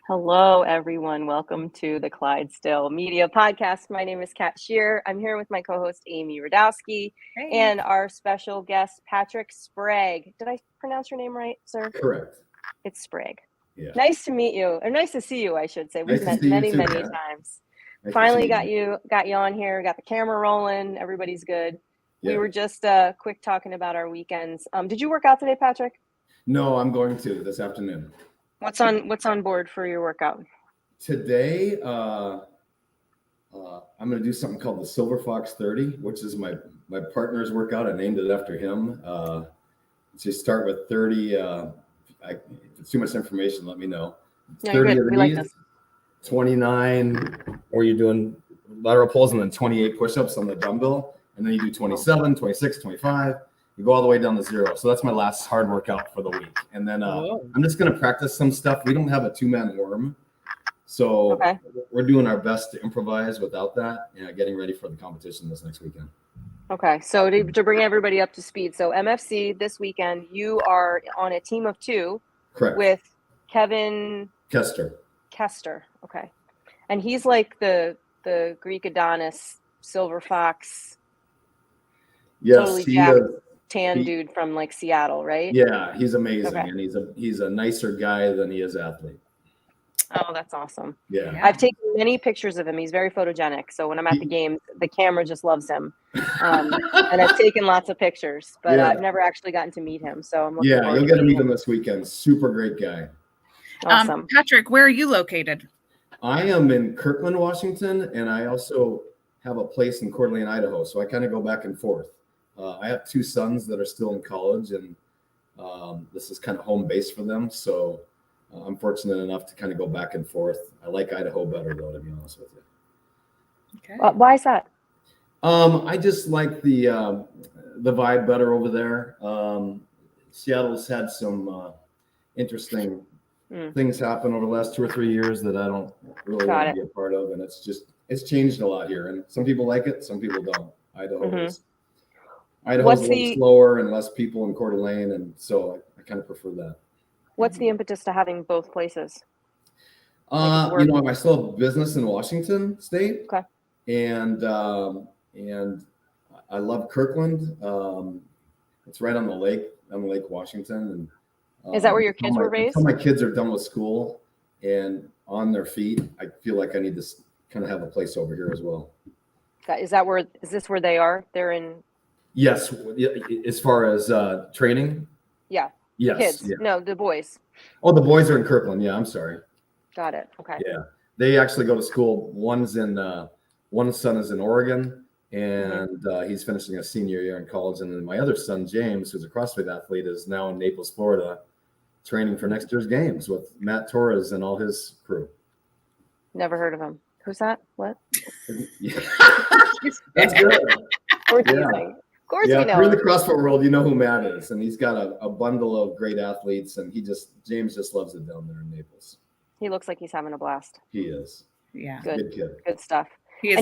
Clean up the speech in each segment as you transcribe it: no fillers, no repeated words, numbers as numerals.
Hello, everyone. Welcome to the Clydesdale Media Podcast. My name is Kat Shear. I'm here with my co-host, Amy Radowski, and our special guest, Patrick Sprague. Did I pronounce your name right, sir? Correct. It's Sprague. Yeah. Nice to meet you, or nice to see you, I should say. We've met many times. Nice Finally got you on here. Got the camera rolling. Everybody's good. Yeah. We were just quick talking about our weekends. Did you work out today, Patrick? No, I'm going to this afternoon. What's on board for your workout? Today, I'm going to do something called the Silver Fox 30, which is my partner's workout. I named it after him. So you start with 30. If it's too much information, let me know. No, 30 of these, like 29, or you're doing lateral pulls, and then 28 push-ups on the dumbbell. And then you do 27, 26, 25. You go all the way down to 0. So that's my last hard workout for the week. And then I'm just going to practice some stuff. We don't have a 2-man worm. So we're doing our best to improvise without that, getting ready for the competition this next weekend. Okay. So to bring everybody up to speed. So MFC this weekend, you are on a team of 2. Correct. With Kevin Kester. Okay. And he's like the Greek Adonis, Silver Fox. Yes, totally jacked, tan dude from like Seattle, right? Yeah, he's amazing, and he's a nicer guy than he is athlete. Oh, that's awesome. Yeah. I've taken many pictures of him. He's very photogenic. So when I'm at the game, the camera just loves him. And I've taken lots of pictures, but I've never actually gotten to meet him. So I'm looking forward you'll get to meet him this weekend. Super great guy. Awesome. Patrick, where are you located? I am in Kirkland, Washington, and I also have a place in Coeur d'Alene, Idaho. So I kind of go back and forth. I have 2 sons that are still in college, and this is kind of home base for them. So I'm fortunate enough to kind of go back and forth. I like Idaho better, though, to be honest with you. Okay. Why is that? I just like the vibe better over there. Seattle's had some interesting things happen over the last 2 or 3 years that I don't really want to be a part of, and it's changed a lot here. And some people like it, some people don't. Idaho's a little slower and less people in Coeur d'Alene, and so I kind of prefer that. What's the impetus to having both places? I still have business in Washington State, and I love Kirkland. It's right on the lake, Washington. And is that where your kids were raised? Until my kids are done with school and on their feet, I feel like I need to kind of have a place over here as well. Is this where they are? They're in. Yes, as far as training. Yeah. Yes. Kids. Yeah. No, the boys. Oh, the boys are in Kirkland. Yeah, I'm sorry. Got it. Okay. Yeah, they actually go to school. One son is in Oregon, and he's finishing a senior year in college. And then my other son, James, who's a CrossFit athlete, is now in Naples, Florida, training for next year's games with Matt Torres and all his crew. Never heard of him. Who's that? What? That's good. Of course we know. If you're in the CrossFit world, you know who Matt is, and he's got a bundle of great athletes, and James just loves it down there in Naples. He looks like he's having a blast. He is. Yeah. Good kid. Good stuff. He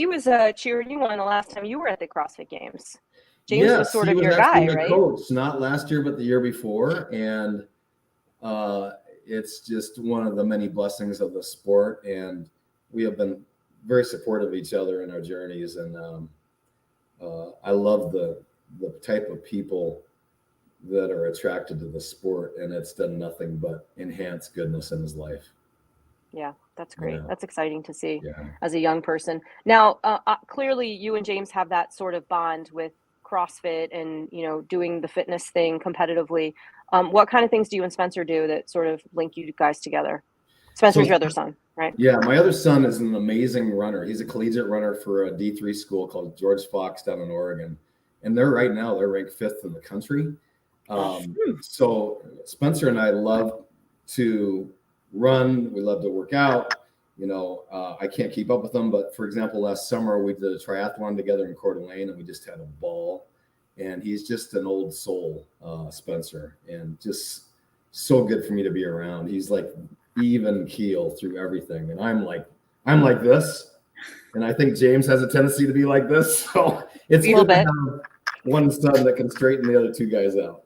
was cheering you on the last time you were at the CrossFit Games. James was sort of your guy, right? Coach, not last year, but the year before, and it's just one of the many blessings of the sport, and we have been very supportive of each other in our journeys, and I love the type of people that are attracted to the sport, and it's done nothing but enhance goodness in his life. Yeah, that's great. Yeah. That's exciting to see yeah. as a young person. Now, clearly you and James have that sort of bond with CrossFit and, doing the fitness thing competitively. What kind of things do you and Spencer do that sort of link you guys together? Spencer's your other son, right? Yeah, my other son is an amazing runner. He's a collegiate runner for a D3 school called George Fox down in Oregon. And they're ranked 5th in the country. So Spencer and I love to run. We love to work out. I can't keep up with them. But for example, last summer we did a triathlon together in Coeur d'Alene, and we just had a ball. And he's just an old soul, Spencer, and just so good for me to be around. He's like even keel through everything. And I'm like this. And I think James has a tendency to be like this. So it's good to have one son that can straighten the other two guys out.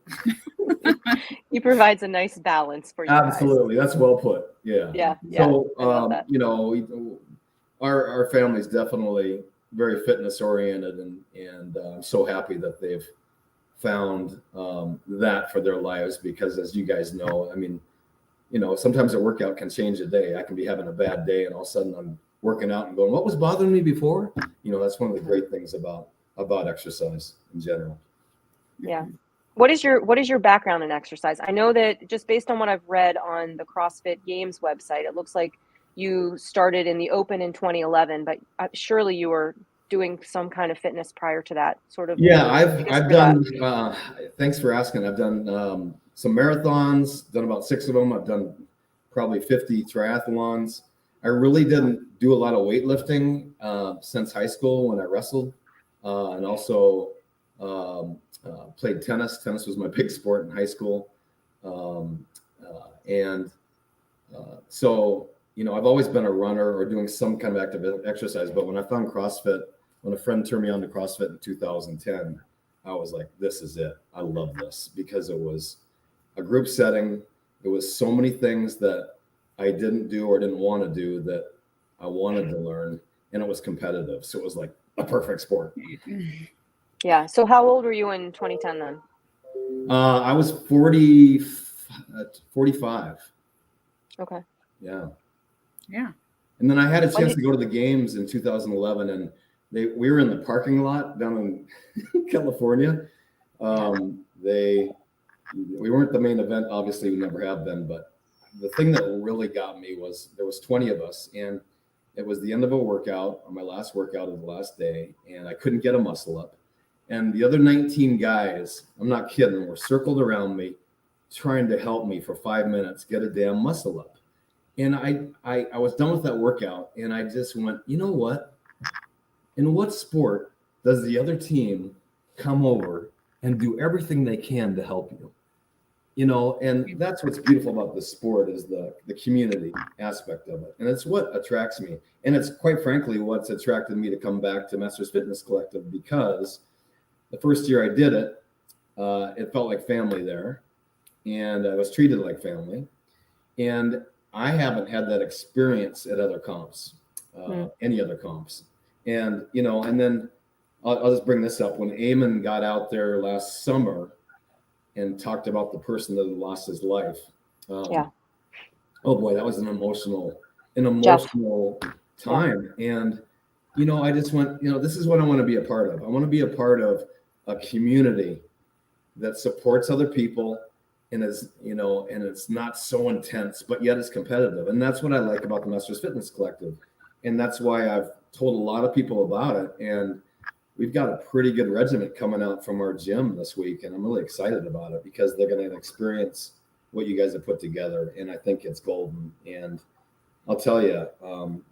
He provides a nice balance for you Absolutely. guys. That's well put. Yeah. Yeah. So, I love that. Our family's definitely very fitness oriented, and I'm so happy that they've found that for their lives, because as you guys know, I mean, sometimes a workout can change a day. I can be having a bad day and all of a sudden I'm working out and going, what was bothering me before? That's one of the great things about exercise in general. Yeah. What is your background in exercise? I know that just based on what I've read on the CrossFit Games website, it looks like you started in the Open in 2011, but surely you were doing some kind of fitness prior to that, sort of. Yeah, I've done, thanks for asking. I've done some marathons, done about 6 of them. I've done probably 50 triathlons. I really didn't do a lot of weightlifting since high school when I wrestled, and also played tennis. Tennis was my big sport in high school. So, I've always been a runner or doing some kind of active exercise. But when I found CrossFit, when a friend turned me on to CrossFit in 2010, I was like, this is it. I love this, because it was a group setting. It was so many things that I didn't do or didn't want to do that I wanted to learn, and it was competitive. So it was like a perfect sport. Yeah. So how old were you in 2010 then? I was 45. Okay. Yeah. Yeah. And then I had a chance to go to the games in 2011, and we were in the parking lot down in California. We weren't the main event, obviously. We never have been, but the thing that really got me was there was 20 of us, and it was the end of a workout, on my last workout of the last day, and I couldn't get a muscle up. And the other 19 guys, I'm not kidding, were circled around me trying to help me for 5 minutes get a damn muscle up. And I was done with that workout, and I just went, you know what? In what sport does the other team come over and do everything they can to help you? And that's what's beautiful about this sport, is the community aspect of it. And it's what attracts me. And it's quite frankly what's attracted me to come back to Masters Fitness Collective, because the first year I did it, it felt like family there, and I was treated like family. And I haven't had that experience at other comps, any other comps. And, and then I'll just bring this up. When Eamon got out there last summer and talked about the person that had lost his life. Oh boy, that was an emotional time. And, I just went, this is what I want to be a part of. I want to be a part of a community that supports other people, and is, and it's not so intense, but yet it's competitive. And that's what I like about the Masters Fitness Collective. And that's why I've told a lot of people about it. And we've got a pretty good regiment coming out from our gym this week, and I'm really excited about it, because they're going to experience what you guys have put together. And I think it's golden. And I'll tell you,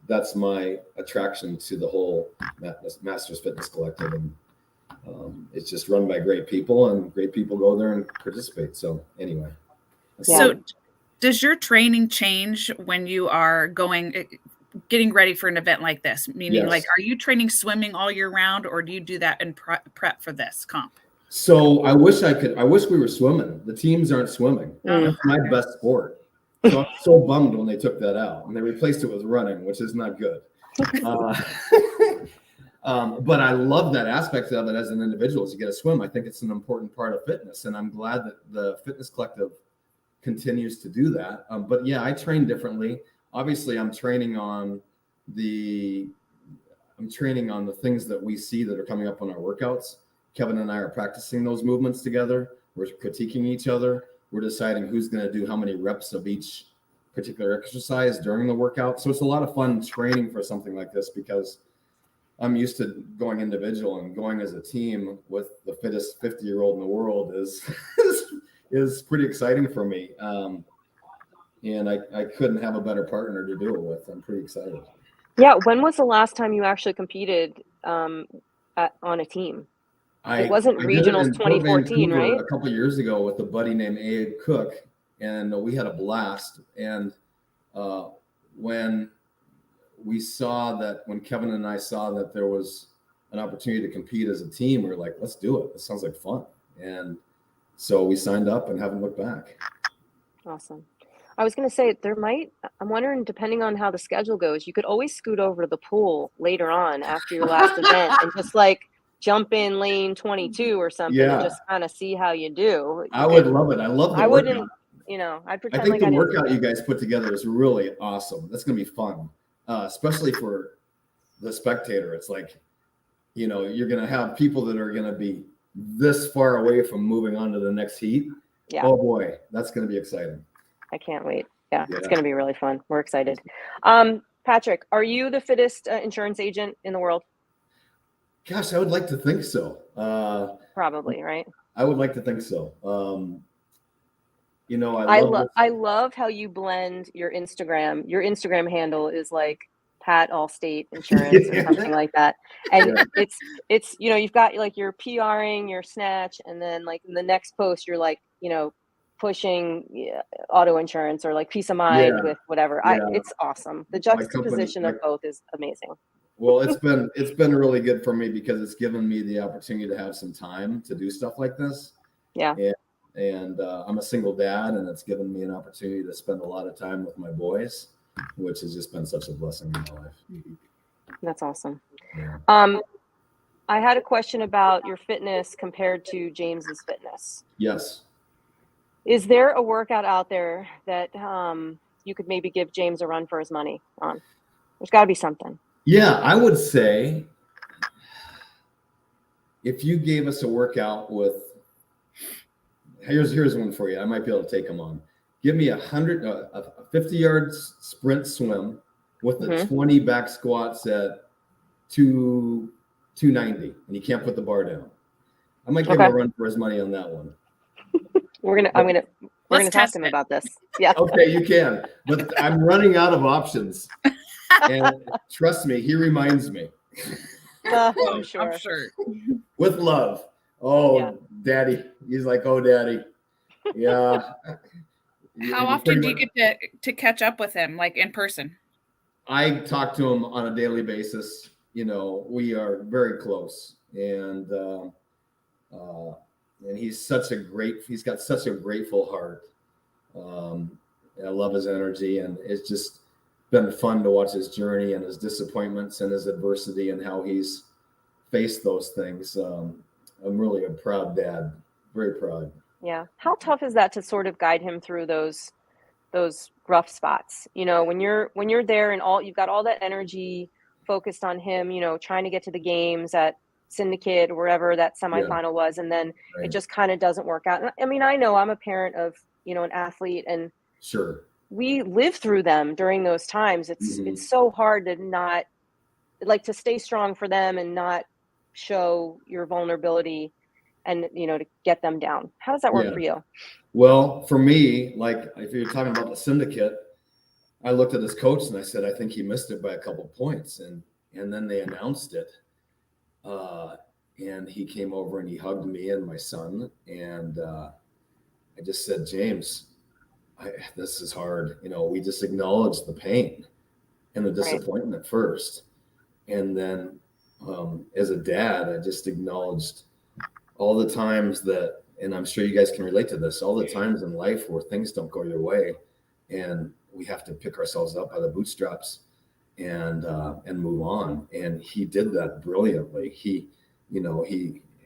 that's my attraction to the whole Masters Fitness Collective. And it's just run by great people, and great people go there and participate. So anyway. So does your training change when you are getting ready for an event like this? Meaning, yes. like, are you training swimming all year round, or do you do that in prep for this comp? So I wish we were swimming. The teams aren't swimming. That's my best sport. So I'm so bummed when they took that out and they replaced it with running, which is not good. But I love that aspect of it as an individual, to get to swim. I think it's an important part of fitness, and I'm glad that the Fitness Collective continues to do that. But yeah, I train differently. Obviously, I'm training on the things that we see that are coming up on our workouts. Kevin and I are practicing those movements together. We're critiquing each other. We're deciding who's going to do how many reps of each particular exercise during the workout. So it's a lot of fun training for something like this, because I'm used to going individual, and going as a team with the fittest 50-year-old in the world is pretty exciting for me. And I couldn't have a better partner to do it with. I'm pretty excited. Yeah. When was the last time you actually competed on a team? It wasn't regionals 2014, right? A couple of years ago with a buddy named Abe Cook, and we had a blast. And when Kevin and I saw that there was an opportunity to compete as a team. We were like, let's do it. This sounds like fun. And so we signed up and haven't looked back. Awesome. I was going to say I'm wondering, depending on how the schedule goes, you could always scoot over to the pool later on after your last event and just like jump in lane 22 or something and just kind of see how you do. I would love it. I love the workout. I'd pretend I think like the workout you guys put together is really awesome. That's going to be fun, especially for the spectator. It's like, you're going to have people that are going to be this far away from moving on to the next heat. Yeah. Oh boy, that's going to be exciting. I can't wait. Yeah, it's going to be really fun. We're excited. Patrick, are you the fittest insurance agent in the world? Gosh, I would like to think so. Probably, right? I would like to think so. I love how you blend your Instagram. Your Instagram handle is like Pat Allstate Insurance or something like that. And it's you've got like your PRing, your snatch, and then like in the next post you're like, pushing auto insurance or like peace of mind with whatever. It's awesome. The juxtaposition of both is amazing. Well, it's been really good for me because it's given me the opportunity to have some time to do stuff like this. Yeah. And I'm a single dad, and it's given me an opportunity to spend a lot of time with my boys, which has just been such a blessing in my life. That's awesome. Yeah. I had a question about your fitness compared to James's fitness. Yes. Is there a workout out there that you could maybe give James a run for his money on? There's got to be something. Yeah, I would say if you gave us a workout with, here's one for you. I might be able to take them on. Give me a 50-yard sprint swim with the 20 back squats at 290, and you can't put the bar down. I might give him a run for his money on that one. We're gonna talk to him about this. Yeah. Okay, you can, but I'm running out of options. And trust me, he reminds me. I'm sure. With love. Oh, Daddy. He's like, oh, Daddy. Yeah. How often do you get to catch up with him, like in person? I talk to him on a daily basis. We are very close, and he's got such a grateful heart. I love his energy, and it's just been fun to watch his journey and his disappointments and his adversity and how he's faced those things. I'm really a proud dad, very proud. Yeah. How tough is that to sort of guide him through those rough spots? When you're there and you've got all that energy focused on him, trying to get to the games at Syndicate or wherever that semifinal was, and then it just kind of doesn't work out. I mean, I know I'm a parent of, an athlete, and sure, we live through them during those times. It's so hard to not to stay strong for them and not show your vulnerability and, to get them down. How does that work for you? Well, for me, like if you're talking about the Syndicate, I looked at his coach and I said, I think he missed it by a couple points. And then they announced it. And he came over and he hugged me and my son. And I just said, James, this is hard. We just acknowledged the pain and the disappointment first. And then as a dad, I just acknowledged all the times that, and I'm sure you guys can relate to this, all the times in life where things don't go your way and we have to pick ourselves up by the bootstraps and move on. And he did that brilliantly. He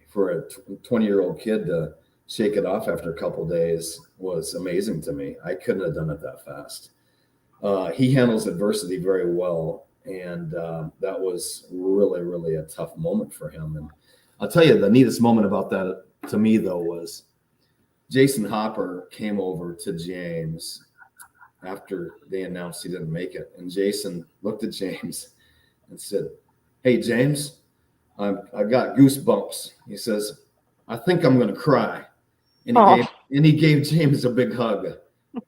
for a 20-year-old kid to shake it off after a couple of days was amazing to me. I couldn't have done it that fast. He handles adversity very well. And that was really, really a tough moment for him. And I'll tell you, the neatest moment about that to me, though, was Jason Hopper came over to James after they announced he didn't make it. And Jason looked at James and said, hey, James, I've got goosebumps. He says, I think I'm going to cry. And he gave James a big hug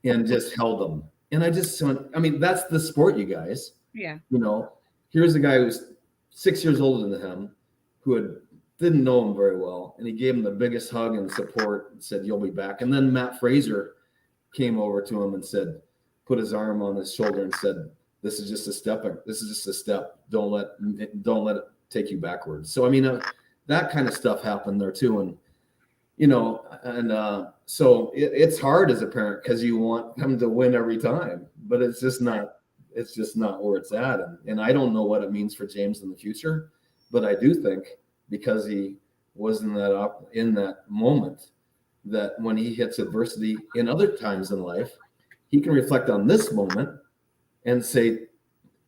and just held him. And I just went, that's the sport, you guys. Yeah. Here's a guy who's 6 years older than him who didn't know him very well. And he gave him the biggest hug and support and said, you'll be back. And then Matt Fraser came over to him and said, put his arm on his shoulder and said, this is just a step. This is just a step. Don't let it take you backwards. So, I mean, that kind of stuff happened there too. And, you know, and so it's hard as a parent because you want them to win every time, but it's just not where it's at. And I don't know what it means for James in the future, but I do think because he was in that moment, that when he hits adversity in other times in life, he can reflect on this moment and say,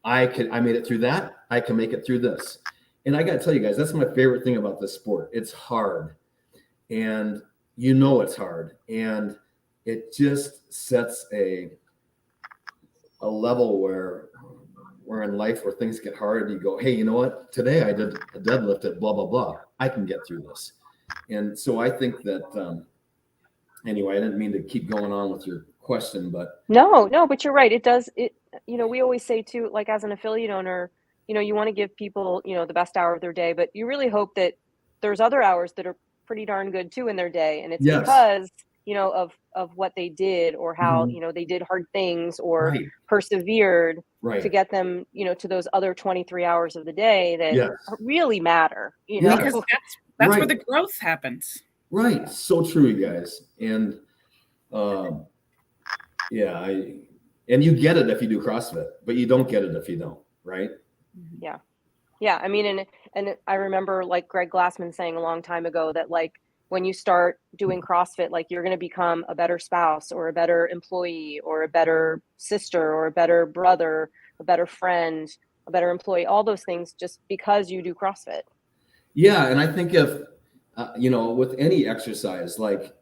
I made it through that. I can make it through this. And I got to tell you guys, that's my favorite thing about this sport. It's hard, and you know it's hard, and it just sets a level where in life where things get hard, you go, hey, you know what? Today I did a deadlift at blah, blah, blah. I can get through this. And so I think that, anyway, I didn't mean to keep going on with your question, but no, but you're right. It does. You know, we always say too, like as an affiliate owner, you know, you want to give people, you know, the best hour of their day, but you really hope that there's other hours that are pretty darn good too in their day. And it's because, you know, of what they did or how, you know, they did hard things or persevered to get them, you know, to those other 23 hours of the day that really matter, you know, because that's where the growth happens. Right. So true, you guys. And, and you get it if you do CrossFit, but you don't get it if you don't, right? Yeah. Yeah. I mean, and I remember like Greg Glassman saying a long time ago that like when you start doing CrossFit, like you're going to become a better spouse or a better employee or a better sister or a better brother, a better friend, a better employee, all those things just because you do CrossFit. Yeah. And I think if, you know, with any exercise, like,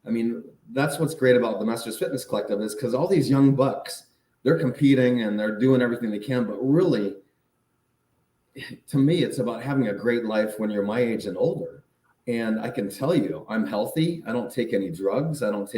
I mean, that's what's great about the Masters Fitness Collective is because all these young bucks, they're competing and they're doing everything they can, but really, to me, it's about having a great life when you're my age and older. And I can tell you, I'm healthy. I don't take any drugs. I don't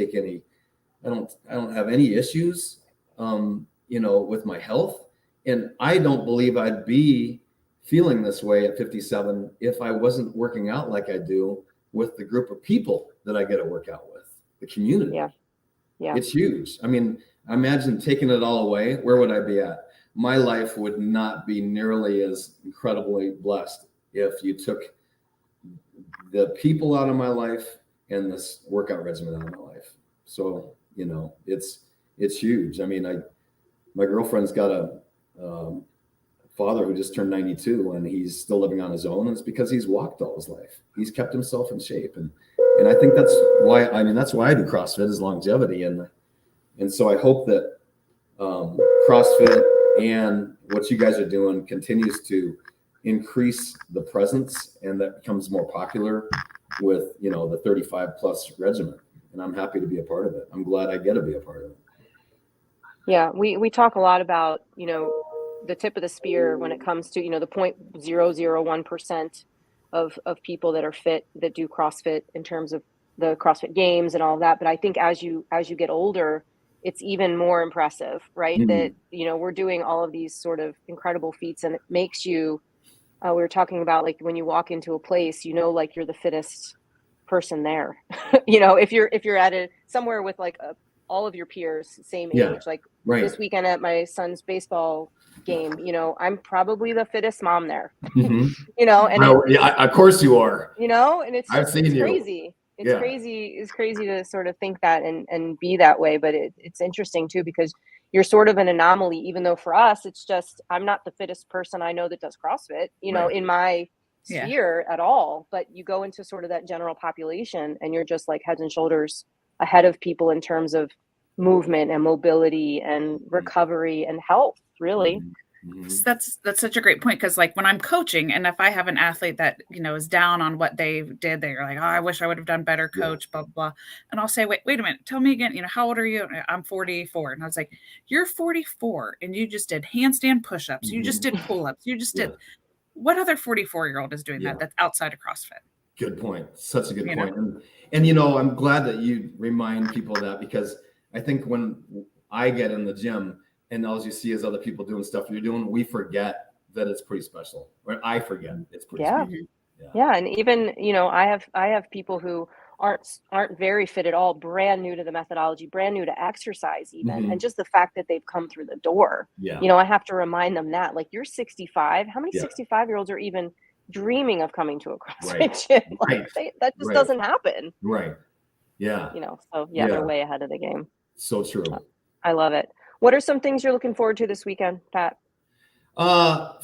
have any issues, you know, with my health. And I don't believe I'd be feeling this way at 57 if I wasn't working out like I do with the group of people that I get to work out with, the community. Yeah. It's huge. I mean, imagine taking it all away. Where would I be at? My life would not be nearly as incredibly blessed if you took the people out of my life and this workout regimen out of my life. So, you know, it's huge. I mean, my girlfriend's got a father who just turned 92 and he's still living on his own. And it's because he's walked all his life. He's kept himself in shape. And I think that's why I do CrossFit is longevity. And so I hope that CrossFit and what you guys are doing continues to increase the presence and that becomes more popular with, you know, the 35 plus regimen. And I'm happy to be a part of it. I'm glad I get to be a part of it. Yeah. We talk a lot about, you know, the tip of the spear when it comes to, you know, the 0.001% of people that are fit, that do CrossFit in terms of the CrossFit games and all of that. But I think as you get older, it's even more impressive, right? Mm-hmm. That, you know, we're doing all of these sort of incredible feats and it makes you, we were talking about like when you walk into a place, you know, like you're the fittest person there, you know, if you're at somewhere with like all of your peers, same age, like this weekend at my son's baseball game, you know, I'm probably the fittest mom there, mm-hmm. You know, and of course you are, you know, and it's crazy. It's crazy to sort of think that and be that way. But it's interesting too, because you're sort of an anomaly, even though for us, it's just, I'm not the fittest person I know that does CrossFit, you know, in my sphere at all, but you go into sort of that general population and you're just like heads and shoulders ahead of people in terms of movement and mobility and recovery and health, really. Mm-hmm. So that's such a great point, because like when I'm coaching and if I have an athlete that, you know, is down on what they did, they're like, oh, I wish I would have done better, coach, blah, blah, blah. And I'll say, wait a minute, tell me again, you know, how old are you? I'm 44. And I was like, you're 44 and you just did handstand push-ups. You just did pull-ups. You just did. What other 44-year-old is doing that that's outside of CrossFit? Good point. Such a good point. And, you know, I'm glad that you remind people of that, because I think when I get in the gym, and all you see is other people doing stuff you're doing, we forget that it's pretty special. Or I forget it's pretty special. Yeah. And even, you know, I have people who aren't very fit at all, brand new to the methodology, brand new to exercise even. Mm-hmm. And just the fact that they've come through the door, you know, I have to remind them that, like, you're 65. How many 65-year-olds are even dreaming of coming to a CrossFit Right. gym. Like, Right. that just Right. doesn't happen. Right. Yeah. So they're way ahead of the game. So true. I love it. What are some things you're looking forward to this weekend, Pat?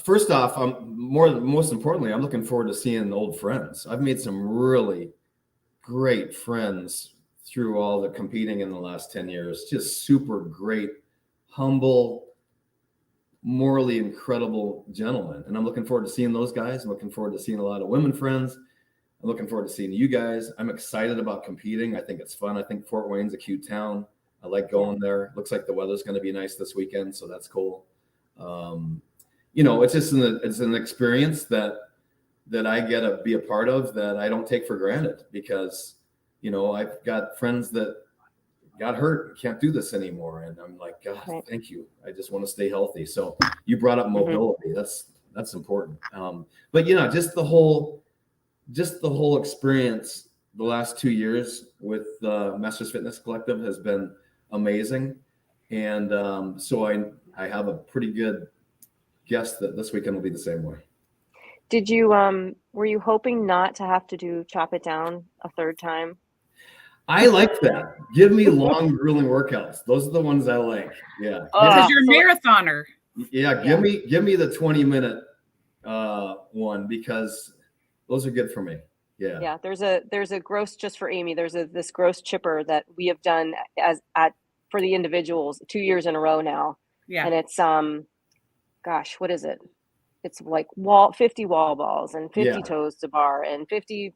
First off, most importantly, I'm looking forward to seeing old friends. I've made some really great friends through all the competing in the last 10 years. Just super great, humble, morally incredible gentlemen. And I'm looking forward to seeing those guys. I'm looking forward to seeing a lot of women friends. I'm looking forward to seeing you guys. I'm excited about competing. I think it's fun. I think Fort Wayne's a cute town. I like going there. Looks like the weather's going to be nice this weekend, so that's cool. It's just it's an experience that I get to be a part of that I don't take for granted, because I've got friends that got hurt and can't do this anymore, and I'm like, God, thank you. I just want to stay healthy. So you brought up mobility. That's important. But just the whole experience the last 2 years with the Masters Fitness Collective has been amazing, and so I have a pretty good guess that this weekend will be the same way. Did you were you hoping not to have to chop it down a third time? I like that. Give me long, grueling workouts. Those are the ones I like. Yeah. Because you're a marathoner. Yeah. Give me the 20-minute one, because those are good for me. Yeah. Yeah. There's a gross, just for Amy, there's this gross chipper that we have done for the individuals 2 years in a row now. Yeah. And it's gosh, what is it? It's like 50 wall balls and 50 toes to bar and 50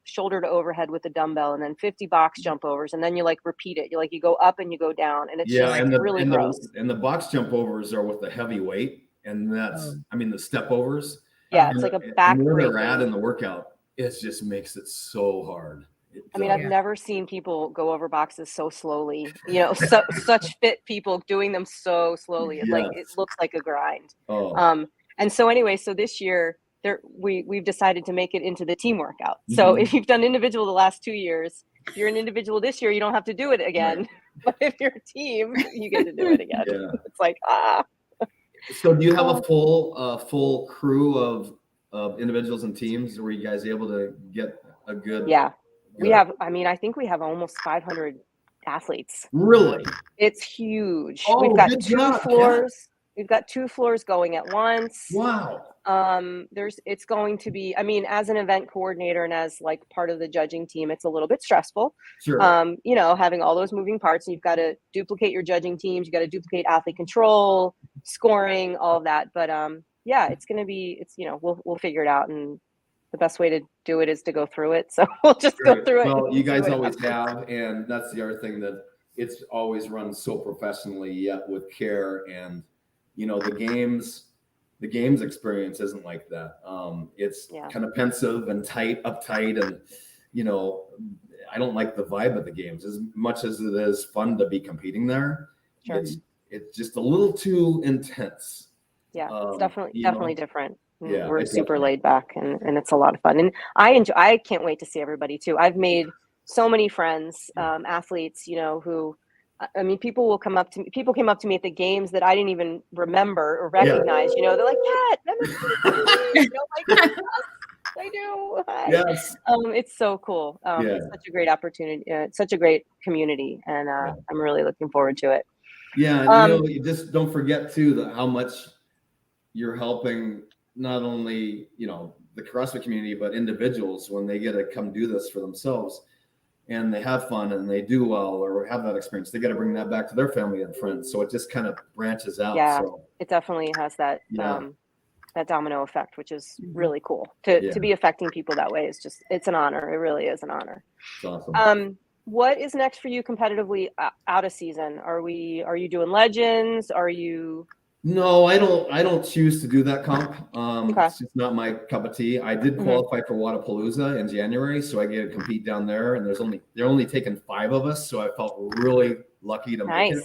shoulder to overhead with a dumbbell, and then 50 box jump overs, and then you repeat it. You go up and you go down, and it's really gross. And the box jump overs are with the heavy weight, and that's the step overs. Yeah, it's like a back. Where they're at in the workout, it just makes it so hard. I've never seen people go over boxes so slowly. Such fit people doing them so slowly. It looks like a grind. And so anyway, so this year we've decided to make it into the team workout. So if you've done individual the last 2 years, if you're an individual this year, you don't have to do it again. Right. But if you're a team, you get to do it again. Yeah. It's like, So do you have a full crew of individuals and teams? Were you guys able to get a good? Yeah, we have. I think we have almost 500 athletes. Really? It's huge. Oh, we've got two floors. Kat. We've got 2 floors going at once. Wow. It's going to be, as an event coordinator and as part of the judging team, it's a little bit stressful. Sure. Having all those moving parts, and you've got to duplicate your judging teams. You got to duplicate athlete control, scoring, all of that. But it's going to be, we'll figure it out. And the best way to do it is to go through it. So we'll just go through it. Well, you guys always have. And that's the other thing, that it's always run so professionally, yet with care. And the games experience isn't like that. It's kind of pensive and uptight, and I don't like the vibe of the games as much as it is fun to be competing there. Sure. It's just a little too intense. Yeah, it's definitely different. Yeah, we're super laid back, and it's a lot of fun, and I can't wait to see everybody too. I've made so many friends, athletes, who. People came up to me at the games that I didn't even remember or recognize. They're like, Pat, yes, I do. Hi. Yes. It's so cool. It's such a great opportunity. It's such a great community, and I'm really looking forward to it. Yeah, you just don't forget too how much you're helping not only the CrossFit community, but individuals when they get to come do this for themselves. And they have fun and they do well or have that experience, they got to bring that back to their family and friends. So it just kind of branches out. Yeah, it definitely has that that domino effect, which is really cool. To be affecting people that way is it's an honor. It really is an honor. It's awesome. What is next for you competitively out of season? Are you doing Legends? Are you? No, I don't choose to do that comp. It's just not my cup of tea. I did qualify for Wodapalooza in January, so I get to compete down there. And they're only taking 5 of us, so I felt really lucky to make it.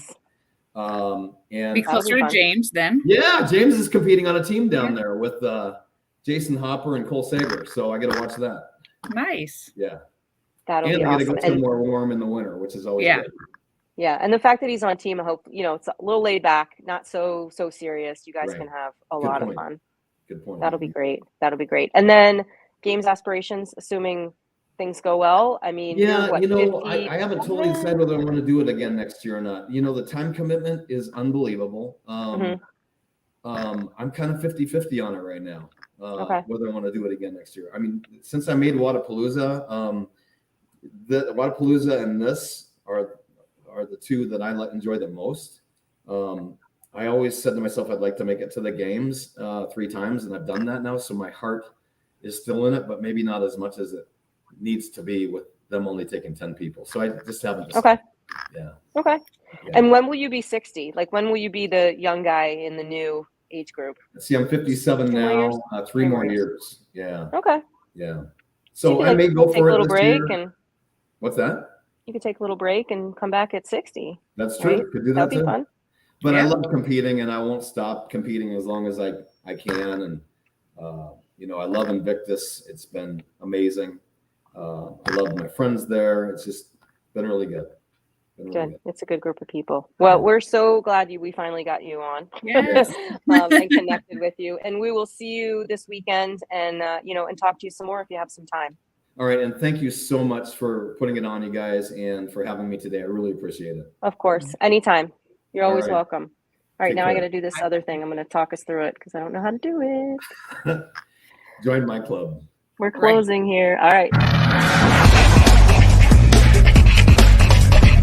And be closer to James then. Yeah, James is competing on a team down there with Jason Hopper and Cole Sager, so I get to watch that. Nice. Yeah. That'll be awesome. And I get to go somewhere warm in the winter, which is always good. Yeah, and the fact that he's on team, I hope it's a little laid back, not so serious. You guys can have a lot of fun. Good point. That'll be great. That'll be great. And then games aspirations, assuming things go well. I mean, Yeah, you're what, you know, 50? I haven't totally decided whether I want to do it again next year or not. You know, the time commitment is unbelievable. I'm kind of 50-50 on it right now, Okay. whether I want to do it again next year. I mean, since I made Wodapalooza, the Wodapalooza and this are the two that I enjoy the most. I always said to myself, I'd like to make it to the games 3 times, and I've done that now. So my heart is still in it, but maybe not as much as it needs to be with them only taking 10 people. So I just haven't decided. Okay. Yeah. Okay. Yeah. And when will you be 60? Like, when will you be the young guy in the new age group? See, I'm 57 2 more now. years? 3 more years. Yeah. Okay. Yeah. So you So could, I may go take for a it little this break year. and What's that? you could take a little break and come back at 60. That's true. Right? Could do that That'd be too. fun. But I Yeah. love competing, and I won't stop competing as long as I can. And you know, I love Invictus. It's been amazing. I love my friends there. It's just been really good. Good. It's a good group of people. Well, we're so glad we finally got you on. Yes. And connected with you. And we will see you this weekend and and talk to you some more if you have some time. All right. And thank you so much for putting it on, you guys, and for having me today. I really appreciate it. Of course. Anytime. You're always right. welcome. All right. Take Now I care. got to do this other thing. I'm going to talk us through it because I don't know how to do it. Join my club. We're closing here. All right.